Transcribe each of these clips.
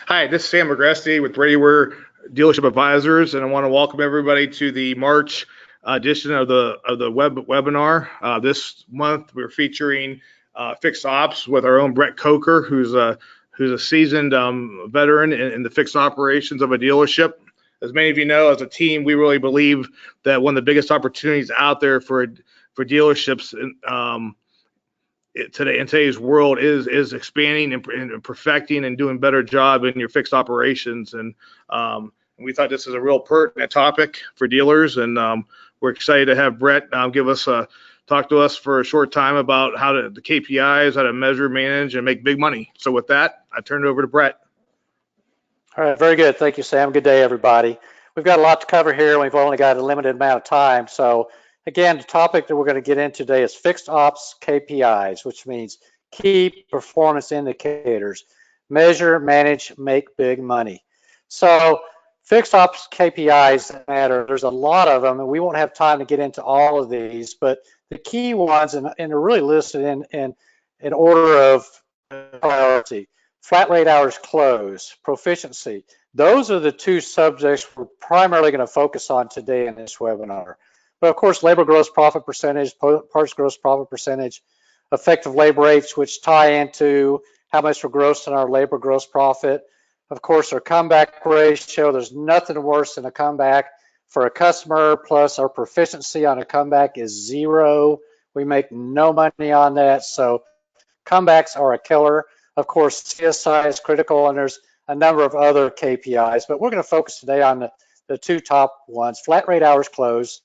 Hi, this is Sam Agresti with ReadyWare Dealership Advisors, and I want to welcome everybody to the March edition of the webinar. This month we're featuring fixed ops with our own Brett Coker, who's a seasoned veteran in the fixed operations of a dealership. As many of you know, as a team, we really believe that one of the biggest opportunities out there for dealerships today in today's world is expanding and perfecting and doing a better job in your fixed operations. And we thought this is a real pertinent topic for dealers, and we're excited to have Brett talk to us for a short time about the KPIs, how to measure, manage, and make big money. So with that, I turn it over to Brett. All right, very good. Thank you, Sam. Good day, everybody. We've got a lot to cover here. We've only got a limited amount of time. So again, the topic that we're going to get into today is fixed ops KPIs, which means key performance indicators. Measure, manage, make big money. So fixed ops KPIs matter. There's a lot of them, and we won't have time to get into all of these, but the key ones, and they're really listed in order of priority. Flat rate hours closed, proficiency. Those are the two subjects we're primarily going to focus on today in this webinar. But of course, labor gross profit percentage, parts gross profit percentage, effective labor rates, which tie into how much we're grossing our labor gross profit. Of course, our comeback ratio, there's nothing worse than a comeback for a customer, plus our proficiency on a comeback is 0. We make no money on that, so comebacks are a killer. Of course, CSI is critical, and there's a number of other KPIs, but we're going to focus today on the two top ones, flat rate hours closed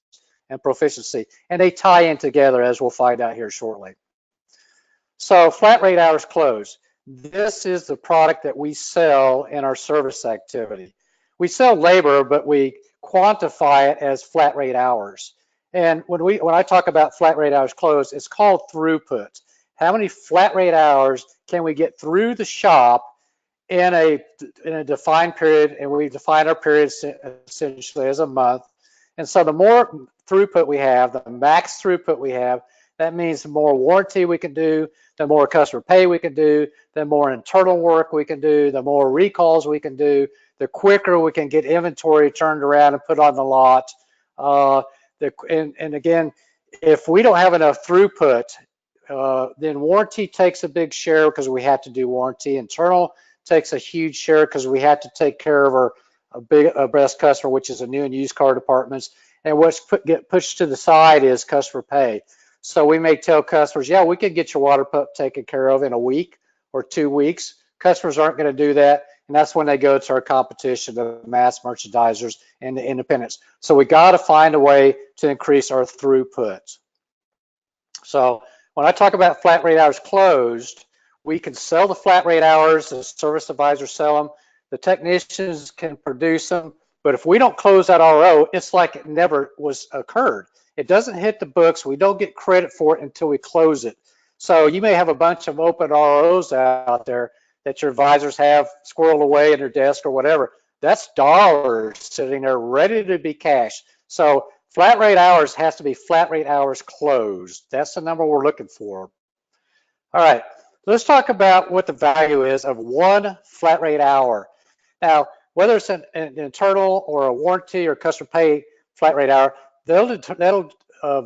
and proficiency, and they tie in together, as we'll find out here shortly. So flat rate hours closed. This is the product that we sell in our service activity. We sell labor, but we quantify it as flat rate hours. And when I talk about flat rate hours closed, it's called throughput. How many flat rate hours can we get through the shop in a defined period? And we define our periods essentially as a month. And so the more throughput we have, the max throughput we have, that means the more warranty we can do, the more customer pay we can do, the more internal work we can do, the more recalls we can do, the quicker we can get inventory turned around and put on the lot. And again, if we don't have enough throughput, then warranty takes a big share because we have to do warranty. Internal takes a huge share because we have to take care of our best customer, which is a new and used car departments. And what's get pushed to the side is customer pay. So we may tell customers, yeah, we can get your water pump taken care of in a week or 2 weeks. Customers aren't going to do that, and that's when they go to our competition, the mass merchandisers and the independents. So we got to find a way to increase our throughput. So when I talk about flat rate hours closed, we can sell the flat rate hours, the service advisors sell them, the technicians can produce them, but if we don't close that RO, it's like it never was occurred. It doesn't hit the books. We don't get credit for it until we close it. So you may have a bunch of open ROs out there that your advisors have squirreled away in their desk or whatever. That's dollars sitting there ready to be cashed. So flat rate hours has to be flat rate hours closed. That's the number we're looking for. All right, let's talk about what the value is of one flat rate hour. Now, whether it's an internal or a warranty or customer pay flat rate hour, that'll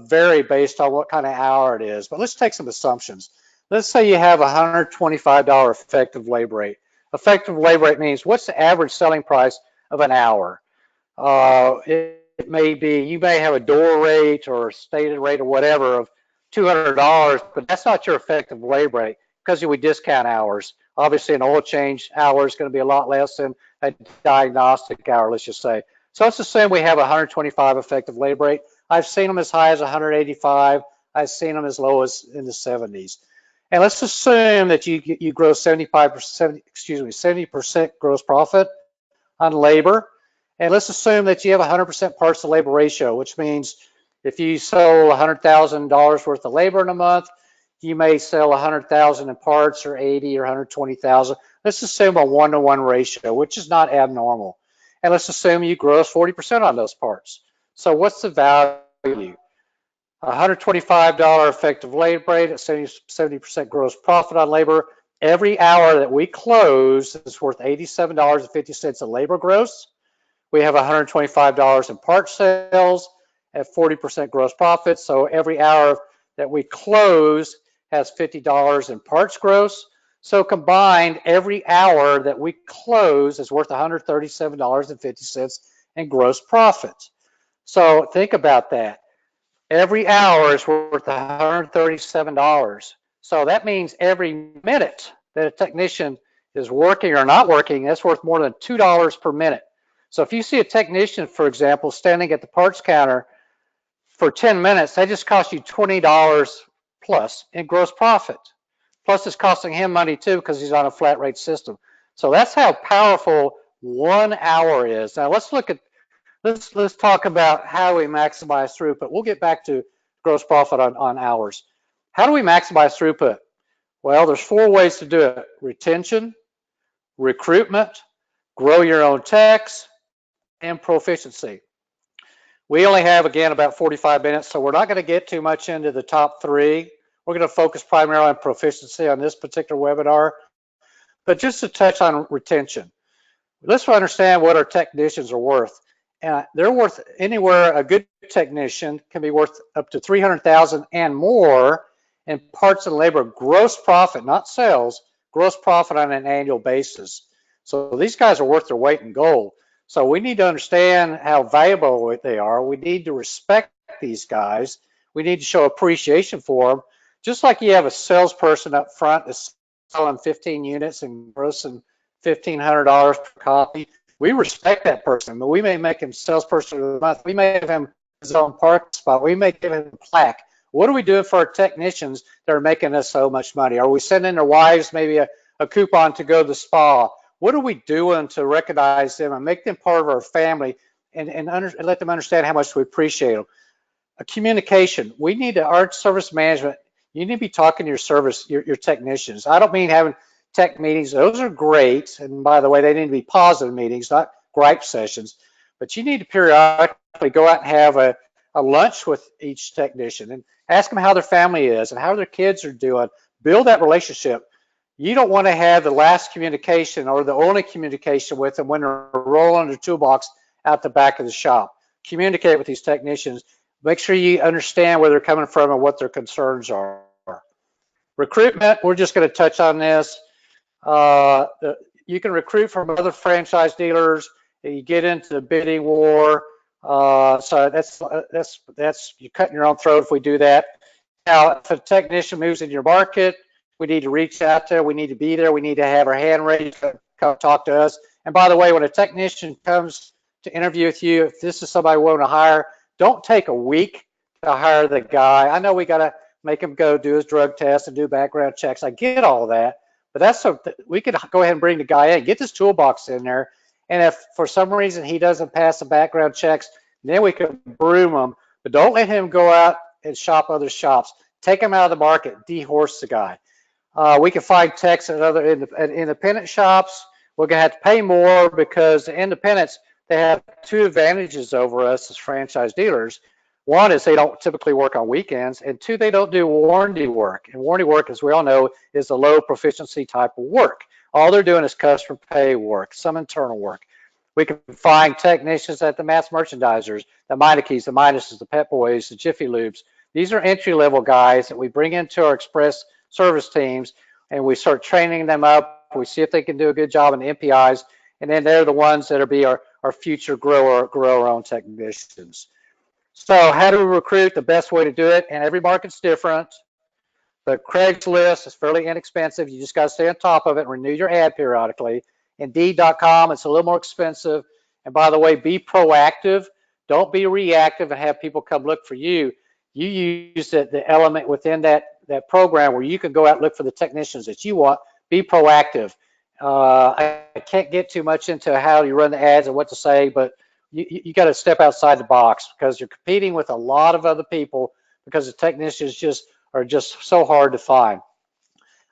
vary based on what kind of hour it is. But let's take some assumptions. Let's say you have a $125 effective labor rate. Effective labor rate means what's the average selling price of an hour? It may be, you may have a door rate or stated rate or whatever of $200, but that's not your effective labor rate because we discount hours. Obviously, an oil change hour is going to be a lot less than a diagnostic hour, let's just say. So let's assume we have a 125 effective labor rate. I've seen them as high as 185. I've seen them as low as in the 70s. And let's assume that you grow 70% gross profit on labor. And let's assume that you have 100% parts to labor ratio, which means if you sell $100,000 worth of labor in a month, you may sell 100,000 in parts or 80 or 120,000. Let's assume a 1-to-1 ratio, which is not abnormal. And let's assume you gross 40% on those parts. So what's the value? $125 effective labor rate at 70% gross profit on labor Every hour that we close is worth $87.50 of labor gross. We have $125 in part sales at 40% gross profit. So every hour that we close has $50 in parts gross. So combined, every hour that we close is worth $137.50 in gross profit. So think about that. Every hour is worth $137. So that means every minute that a technician is working or not working, that's worth more than $2 per minute. So if you see a technician, for example, standing at the parts counter for 10 minutes, that just costs you $20 plus in gross profit. Plus it's costing him money too because he's on a flat rate system. So that's how powerful 1 hour is. Now let's talk about how we maximize throughput. We'll get back to gross profit on hours. How do we maximize throughput? Well, there's 4 ways to do it: retention, recruitment, grow your own techs, and proficiency. We only have, again, about 45 minutes, so we're not going to get too much into the top 3. We're going to focus primarily on proficiency on this particular webinar. But just to touch on retention, let's understand what our technicians are worth. They're worth anywhere. A good technician can be worth up to $300,000 and more in parts and labor gross profit, not sales, gross profit on an annual basis. So these guys are worth their weight in gold. So we need to understand how valuable they are. We need to respect these guys. We need to show appreciation for them. Just like you have a salesperson up front that's selling 15 units and grossing $1,500 per copy, we respect that person, but we may make him salesperson of the month. We may give him his own park spot. We may give him a plaque. What are we doing for our technicians that are making us so much money? Are we sending their wives maybe a coupon to go to the spa? What are we doing to recognize them and make them part of our family and let them understand how much we appreciate them? Communication. We need to, our service management, you need to be talking to your technicians. I don't mean having tech meetings. Those are great. And by the way, they need to be positive meetings, not gripe sessions. But you need to periodically go out and have a lunch with each technician and ask them how their family is and how their kids are doing. Build that relationship. You don't want to have the last communication or the only communication with them when they're rolling their toolbox out the back of the shop. Communicate with these technicians. Make sure you understand where they're coming from and what their concerns are. Recruitment, we're just going to touch on this. You can recruit from other franchise dealers. You get into the bidding war. So that's you're cutting your own throat if we do that. Now, if a technician moves in your market, we need to reach out there. We need to be there. We need to have our hand raised to come talk to us. And by the way, when a technician comes to interview with you, if this is somebody we want to hire, don't take a week to hire the guy. I know we got to make him go do his drug test and do background checks. I get all that, but that's something we could go ahead and bring the guy in, get this toolbox in there. And if for some reason he doesn't pass the background checks, then we can broom him. But don't let him go out and shop other shops. Take him out of the market, dehorse the guy. We can find techs at other independent shops. We're going to have to pay more because the independents, they have 2 advantages over us as franchise dealers. One is they don't typically work on weekends, and 2, they don't do warranty work. And warranty work, as we all know, is a low proficiency type of work. All they're doing is customer pay work, some internal work. We can find technicians at the mass merchandisers, the Meinekes, the Midases, the Pep Boys, the Jiffy Lubes. These are entry-level guys that we bring into our express service teams, and we start training them up. We see if they can do a good job in the KPIs, and then they're the ones that'll be our future grow our own technicians. So how do we recruit? The best way to do it, and every market's different. But Craigslist is fairly inexpensive. You just got to stay on top of it and renew your ad periodically. Indeed.com, it's a little more expensive. And by the way, be proactive. Don't be reactive and have people come look for you. You use the element within that program where you can go out and look for the technicians that you want. Be proactive. I can't get too much into how you run the ads and what to say, but you got to step outside the box because you're competing with a lot of other people because the technicians are just so hard to find.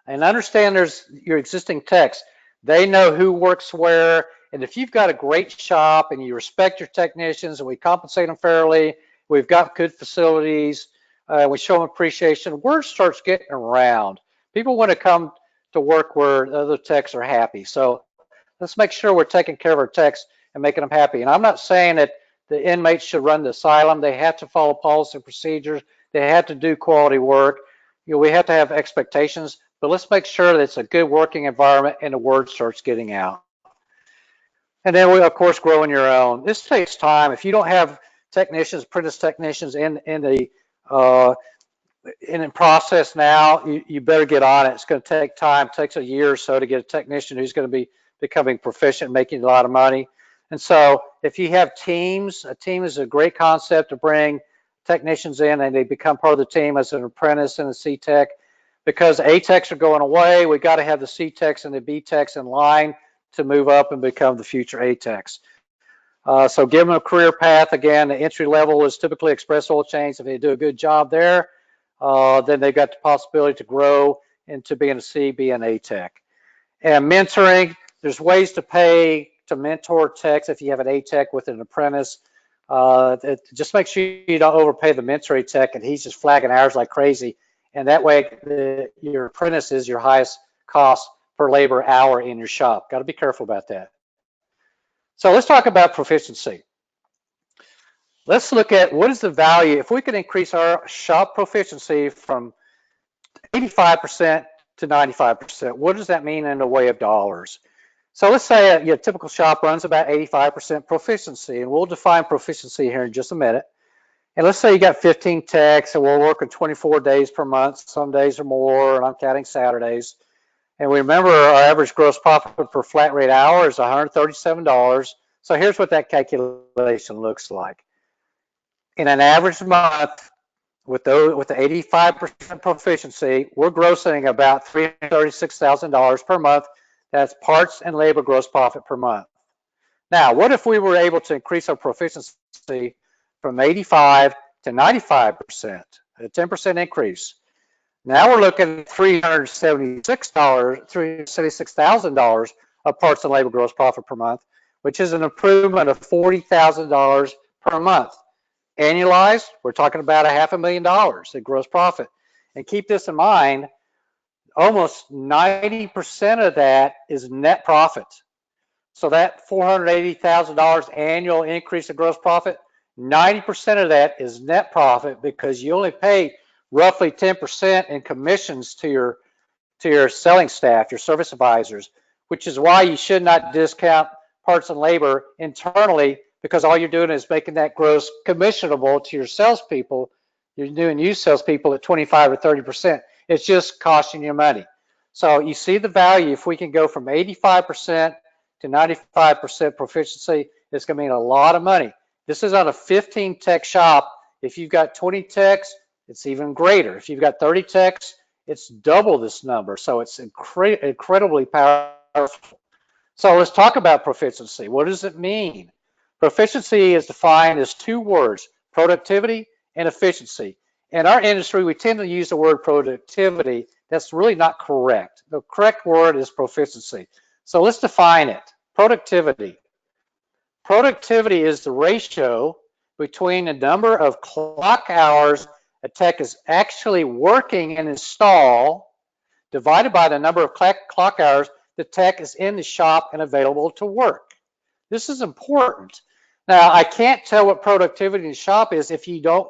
And understand there's your existing techs. They know who works where, and if you've got a great shop and you respect your technicians and we compensate them fairly, we've got good facilities, we show them appreciation, word starts getting around. People want to come to work where other techs are happy. So let's make sure we're taking care of our techs and making them happy. And I'm not saying that the inmates should run the asylum. They have to follow policy and procedures. They have to do quality work. We have to have expectations, but let's make sure that it's a good working environment and the word starts getting out. And then we, of course, grow on your own. This takes time. If you don't have technicians, apprentice technicians in process now, you better get on it. It's going to take time. It takes a year or so to get a technician who's going to be becoming proficient, making a lot of money. And so if you have teams, a team is a great concept to bring technicians in and they become part of the team as an apprentice and a C-Tech. Because A-Techs are going away, we got to have the C-Techs and the B-Techs in line to move up and become the future A-Techs. So give them a career path. Again, the entry level is typically express oil change. If they do a good job there, then they've got the possibility to grow into being a C, B, and A-Tech. And mentoring, there's ways to pay to mentor techs if you have an A-Tech with an apprentice. Just make sure you don't overpay the mentor tech and he's just flagging hours like crazy. And that way, your apprentice is your highest cost per labor hour in your shop. Got to be careful about that. So let's talk about proficiency. Let's look at what is the value. If we can increase our shop proficiency from 85% to 95%, what does that mean in the way of dollars? So let's say a typical shop runs about 85% proficiency, and we'll define proficiency here in just a minute. And let's say you got 15 techs, and we're working 24 days per month. Some days are more, and I'm counting Saturdays. And we remember our average gross profit per flat rate hour is $137. So here's what that calculation looks like. In an average month, with the 85% proficiency, we're grossing about $336,000 per month. That's parts and labor gross profit per month. Now, what if we were able to increase our proficiency from 85 to 95%, a 10% increase? Now we're looking at $376,000 of parts and labor gross profit per month, which is an improvement of $40,000 per month. Annualized, we're talking about $500,000 in gross profit. And keep this in mind, almost 90% of that is net profit. So that $480,000 annual increase in gross profit, 90% of that is net profit because you only pay roughly 10% in commissions to your selling staff, your service advisors, which is why you should not discount parts and labor internally, because all you're doing is making that gross commissionable to your salespeople. You're doing use salespeople at 25 or 30%. It's just costing you money. So you see the value. If we can go from 85% to 95% proficiency, it's going to mean a lot of money. This is on a 15 tech shop. If you've got 20 techs, it's even greater. If you've got 30 techs, it's double this number. So it's incredibly powerful. So let's talk about proficiency. What does it mean? Proficiency is defined as two words, productivity and efficiency. In our industry, we tend to use the word productivity. That's really not correct. The correct word is proficiency. So let's define it. Productivity. Productivity is the ratio between the number of clock hours a tech is actually working in install divided by the number of clock hours the tech is in the shop and available to work. This is important. Now, I can't tell what productivity in the shop is if you don't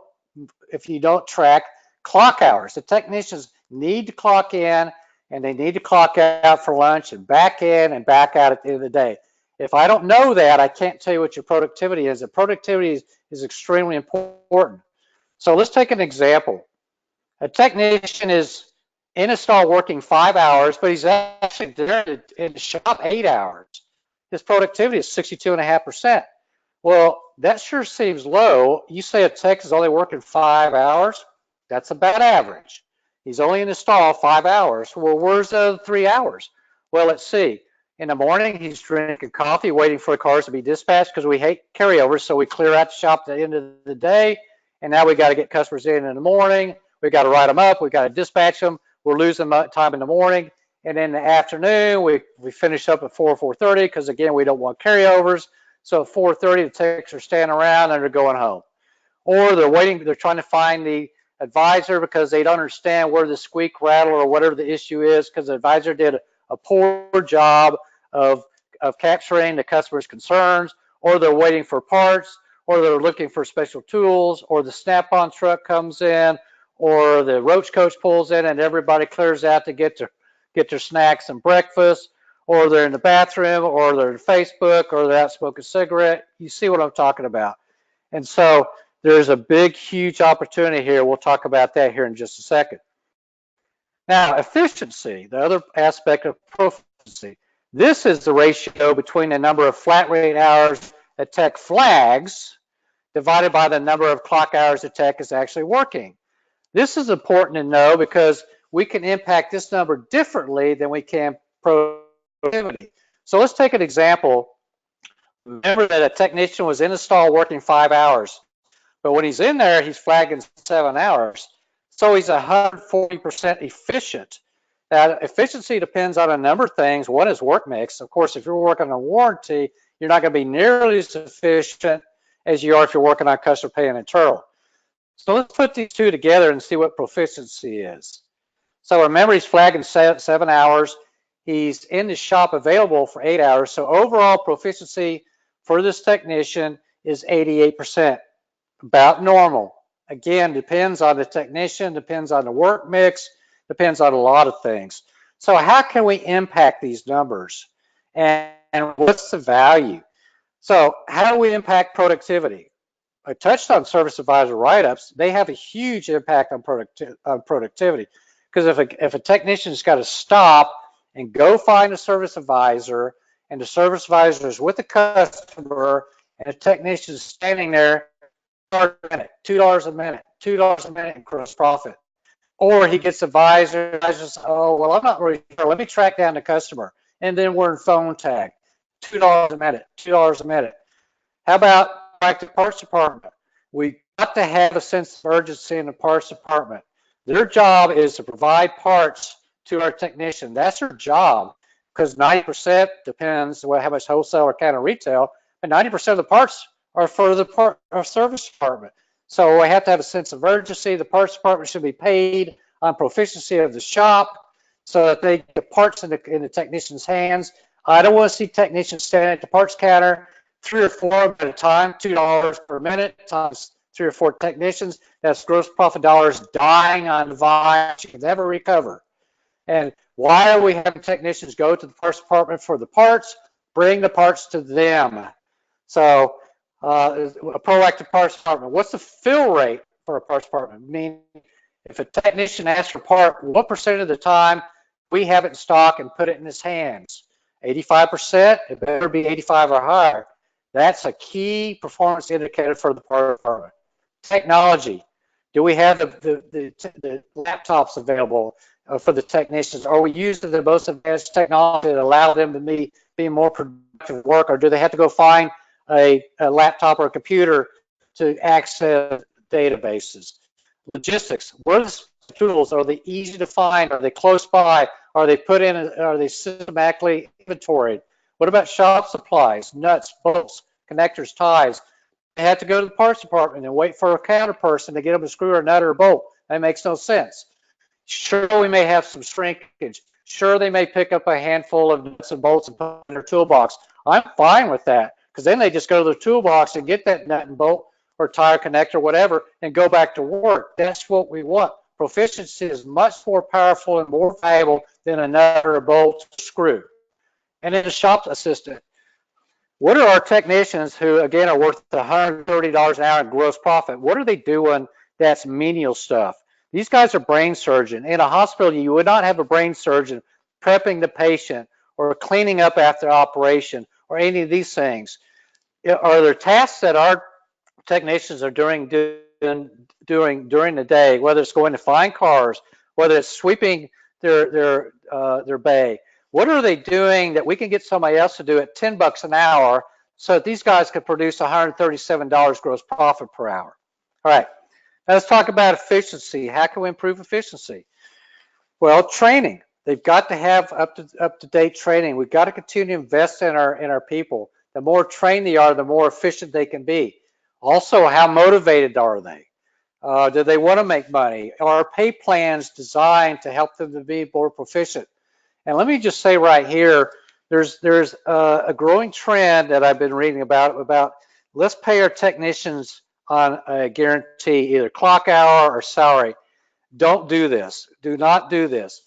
track clock hours. The technicians need to clock in and they need to clock out for lunch and back in and back out at the end of the day. If I don't know that, I can't tell you what your productivity is. The productivity is extremely important. So let's take an example. A technician is in a stall working 5 hours, but he's actually there in the shop 8 hours. His productivity is 62.5%. Well, that sure seems low. You say a tech is only working 5 hours, that's about average. He's only in the stall 5 hours. Well, where's the other 3 hours? Well, let's see. In the morning, he's drinking coffee, waiting for the cars to be dispatched because we hate carryovers, so we clear out the shop at the end of the day, and now we got to get customers in the morning. We got to write them up. We got to dispatch them. We're losing time in the morning, and in the afternoon, we finish up at 4:30 because again, we don't want carryovers. So at 4:30, the techs are standing around and they're going home, or they're waiting. They're trying to find the advisor because they don't understand where the squeak, rattle, or whatever the issue is, because the advisor did a poor job of capturing the customer's concerns, or they're waiting for parts, or they're looking for special tools, or the Snap-on truck comes in, or the roach coach pulls in and everybody clears out to get their snacks and breakfast, or they're in the bathroom, or they're in Facebook, or they're out smoking a cigarette. You see what I'm talking about. And so there's a big, huge opportunity here. We'll talk about that here in just a second. Now, efficiency, the other aspect of proficiency. This is the ratio between the number of flat rate hours that tech flags divided by the number of clock hours that tech is actually working. This is important to know because we can impact this number differently than we can productivity. So let's take an example. Remember that a technician was in a stall working 5 hours, but when he's in there, he's flagging 7 hours. So he's 140% efficient. Now, efficiency depends on a number of things. One is work mix. Of course, if you're working on warranty, you're not going to be nearly as efficient as you are if you're working on customer pay and internal. So let's put these two together and see what proficiency is. So remember, he's flagging 7 hours. He's in the shop available for 8 hours. So overall proficiency for this technician is 88%, about normal. Again, depends on the technician, depends on the work mix, depends on a lot of things. So how can we impact these numbers? And what's the value? So how do we impact productivity? I touched on service advisor write-ups. They have a huge impact on productivity. Because if a technician's got to stop and go find a service advisor, and the service advisor is with the customer, and the technician is standing there, $2 a minute, $2 a minute in gross profit. Or he gets advisor, oh, well, I'm not really sure. Let me track down the customer. And then we're in phone tag. $2 a minute, $2 a minute. How about like the parts department? We got to have a sense of urgency in the parts department. Their job is to provide parts to our technician. That's their job, because 90% depends on how much wholesale or counter retail, and 90% of the parts are for the service department. So we have to have a sense of urgency. The parts department should be paid on proficiency of the shop so that they get parts in the technician's hands. I don't want to see technicians standing at the parts counter 3 or 4 at a time, $2 per minute times 3 or 4 technicians. That's gross profit dollars dying on the vine. You can never recover. And why are we having technicians go to the parts department for the parts? Bring the parts to them. So a proactive parts department. What's the fill rate for a parts department? I mean, if a technician asks for a part, what percent of the time we have it in stock and put it in his hands? 85%? It better be 85 or higher. That's a key performance indicator for the parts department. Technology. Do we have the laptops available for the technicians? Are we using the most advanced technology that allow them to be more productive work, or do they have to go find a laptop or a computer to access databases? Logistics. What are the tools? Are they easy to find? Are they close by? Are they put in? Are they systematically inventoried? What about shop supplies, nuts, bolts, connectors, ties? They have to go to the parts department and wait for a counter person to get them a screw or a nut or a bolt. That makes no sense. Sure, we may have some shrinkage. Sure, they may pick up a handful of nuts and bolts and put them in their toolbox. I'm fine with that, because then they just go to their toolbox and get that nut and bolt or tire connector, whatever, and go back to work. That's what we want. Proficiency is much more powerful and more valuable than a nut or a bolt or screw. And then a shop assistant. What are our technicians who, again, are worth $130 an hour in gross profit? What are they doing that's menial stuff? These guys are brain surgeon. In a hospital, you would not have a brain surgeon prepping the patient or cleaning up after operation or any of these things. Are there tasks that our technicians are doing during the day, whether it's going to find cars, whether it's sweeping their bay? What are they doing that we can get somebody else to do at $10 an hour so that these guys could produce $137 gross profit per hour? All right, now let's talk about efficiency. How can we improve efficiency? Well, training. They've got to have up-to-date training. We've got to continue to invest in our people. The more trained they are, the more efficient they can be. Also, how motivated are they? Do they want to make money? Are pay plans designed to help them to be more proficient? And let me just say right here, there's a growing trend that I've been reading about let's pay our technicians on a guarantee, either clock hour or salary. Don't do this. Do not do this.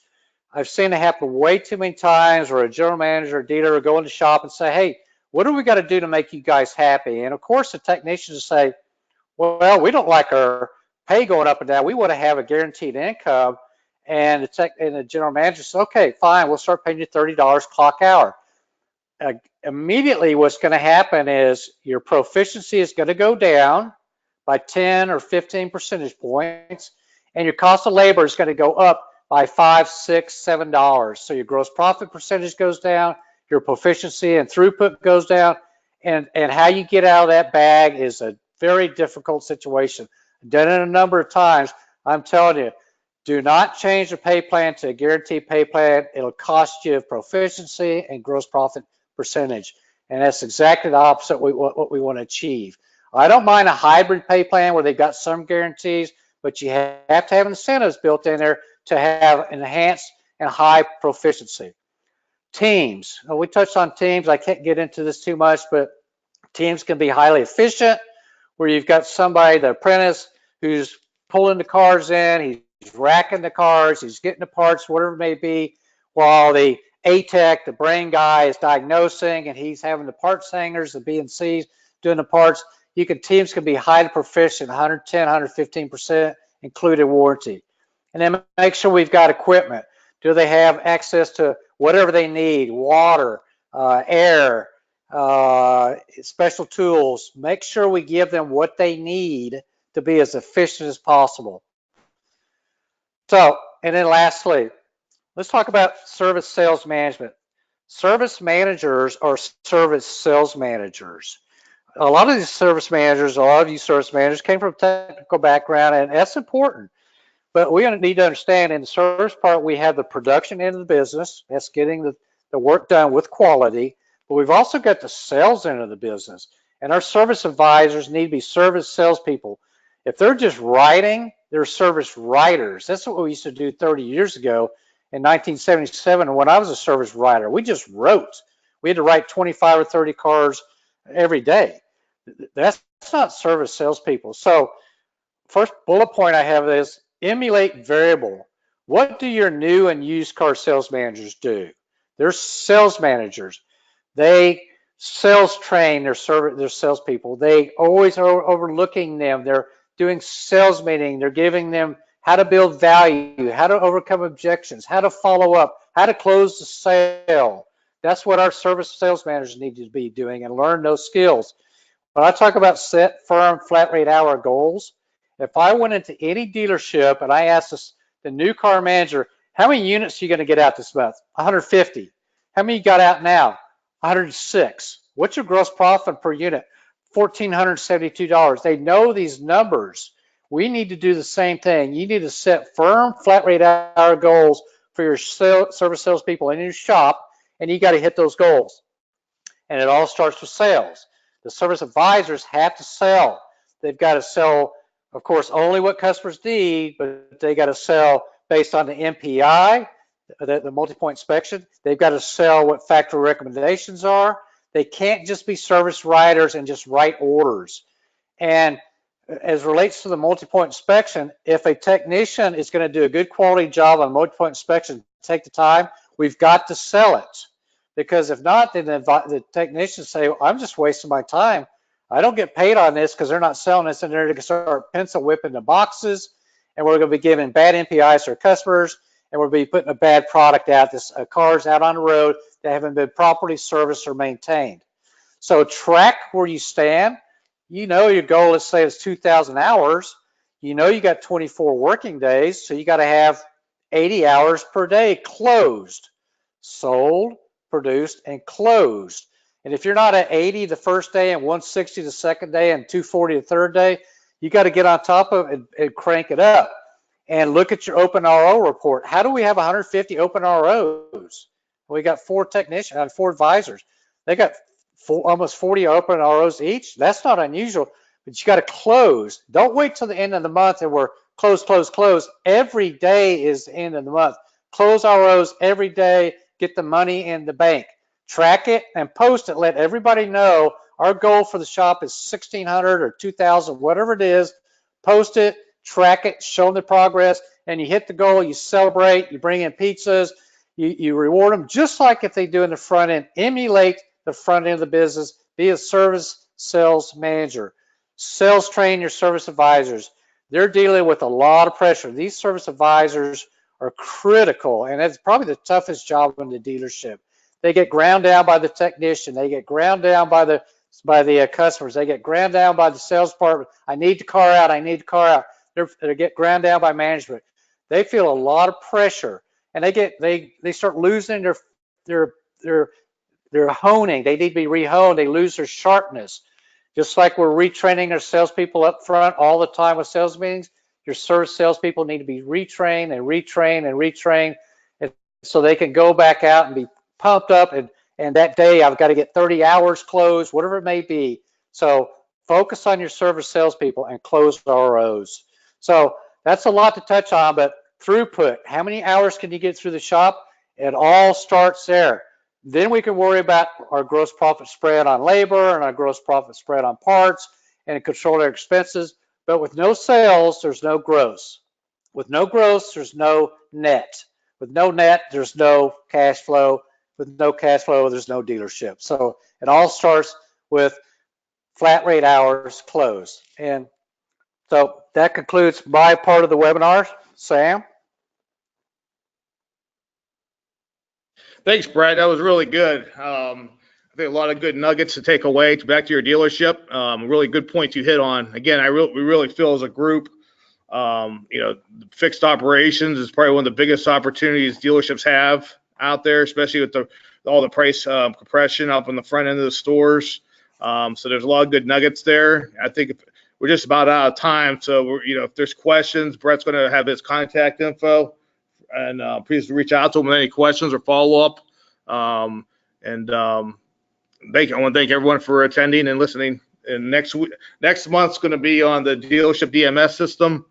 I've seen it happen way too many times where a general manager or dealer will go in the shop and say, hey, what do we got to do to make you guys happy? And of course, the technicians will say, well, we don't like our pay going up and down. We want to have a guaranteed income. And the general manager says, okay, fine, we'll start paying you $30 clock hour. Immediately, what's going to happen is your proficiency is going to go down by 10 or 15 percentage points, and your cost of labor is going to go up by $5, $6, $7. So your gross profit percentage goes down, your proficiency and throughput goes down, and how you get out of that bag is a very difficult situation. I've done it a number of times. I'm telling you, do not change the pay plan to a guaranteed pay plan. It'll cost you proficiency and gross profit percentage. And that's exactly the opposite of what we want to achieve. I don't mind a hybrid pay plan where they've got some guarantees, but you have to have incentives built in there to have enhanced and high proficiency. Teams. We touched on teams. I can't get into this too much, but teams can be highly efficient, where you've got somebody, the apprentice, who's pulling the cars in, he's racking the cars, he's getting the parts, whatever it may be, while the A-Tech, the brain guy, is diagnosing, and he's having the parts hangers, the B&Cs, doing the parts. Teams can be highly proficient, 110, 115%, included warranty. And then make sure we've got equipment. Do they have access to whatever they need, water, air, special tools? Make sure we give them what they need to be as efficient as possible. So, and then lastly, let's talk about service sales management. Service managers are service sales managers. A lot of these service managers, a lot of you service managers came from a technical background, and that's important. But we need to understand in the service part, we have the production end of the business. That's getting the work done with quality. But we've also got the sales end of the business. And our service advisors need to be service salespeople. If they're just writing, they're service writers. That's what we used to do 30 years ago in 1977 when I was a service writer. We just wrote. We had to write 25 or 30 cars every day. That's not service salespeople. So first bullet point I have is emulate variable. What do your new and used car sales managers do? They're sales managers. They sales train their salespeople. They always are overlooking them. They're doing sales meeting. They're giving them how to build value, how to overcome objections, how to follow up, how to close the sale. That's what our service sales managers need to be doing and learn those skills. When I talk about set, firm, flat rate hour goals, if I went into any dealership and I asked the new car manager, how many units are you going to get out this month? 150. How many you got out now? 106. What's your gross profit per unit? $1,472. They know these numbers. We need to do the same thing. You need to set firm flat rate hour goals for your service salespeople in your shop, and you got to hit those goals. And it all starts with sales. The service advisors have to sell. They've got to sell, of course, only what customers need, but they got to sell based on the MPI, the multi-point inspection. They've got to sell what factory recommendations are. They can't just be service writers and just write orders. And as relates to the multi-point inspection, if a technician is going to do a good quality job on multi-point inspection, take the time, we've got to sell it. Because if not, then the technicians say, well, I'm just wasting my time. I don't get paid on this because they're not selling this, and they're going to start pencil whipping the boxes, and we're going to be giving bad MPIs to our customers, and we'll be putting a bad product out, cars out on the road that haven't been properly serviced or maintained. So track where you stand. You know your goal, let's say, is 2,000 hours. You know you got 24 working days, so you got to have 80 hours per day closed, sold, produced, and closed. And if you're not at 80 the first day and 160 the second day and 240 the third day, you got to get on top of it and crank it up. And look at your open RO report. How do we have 150 open ROs? We got 4 technicians and 4 advisors. They got almost 40 open ROs each. That's not unusual. but you got to close. Don't wait till the end of the month and we're close, close, close. Every day is the end of the month. Close ROs every day, get the money in the bank. Track it and post it. Let everybody know our goal for the shop is 1,600 or 2,000, whatever it is. Post it, track it, show them the progress, and you hit the goal, you celebrate, you bring in pizzas, you reward them just like if they do in the front end. Emulate the front end of the business. Be a service sales manager. Sales train your service advisors. They're dealing with a lot of pressure. These service advisors are critical, and it's probably the toughest job in the dealership. They get ground down by the technician. They get ground down by the customers. They get ground down by the sales department. I need the car out. I need the car out. They get ground down by management. They feel a lot of pressure, and they start losing their honing. They need to be rehoned. They lose their sharpness. Just like we're retraining our salespeople up front all the time with sales meetings, your service salespeople need to be retrained and retrained and retrained, and so they can go back out and be pumped up. And that day, I've got to get 30 hours closed, whatever it may be. So focus on your service salespeople and close ROs. So that's a lot to touch on, but throughput, how many hours can you get through the shop? It all starts there. Then we can worry about our gross profit spread on labor and our gross profit spread on parts and control our expenses. But with no sales, there's no gross. With no gross, there's no net. With no net, there's no cash flow. With no cash flow, there's no dealership. So it all starts with flat rate hours closed. And so that concludes my part of the webinar. Sam? Thanks, Brett. That was really good. I think a lot of good nuggets to take away back to your dealership. Really good points you hit on. Again, we really feel as a group, fixed operations is probably one of the biggest opportunities dealerships have out there, especially with all the price compression up on the front end of the stores. So there's a lot of good nuggets there. I think we're just about out of time. So if there's questions, Brett's going to have his contact info. And please reach out to them with any questions or follow up. I want to thank everyone for attending and listening. And next month's going to be on the dealership DMS system.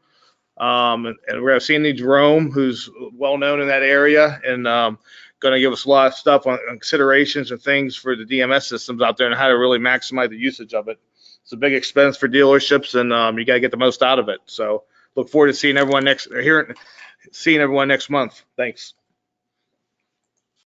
And we're going to have Sandy Jerome, who's well known in that area, and going to give us a lot of stuff on considerations and things for the DMS systems out there and how to really maximize the usage of it. It's a big expense for dealerships, and you got to get the most out of it. So look forward to seeing everyone next month. Thanks.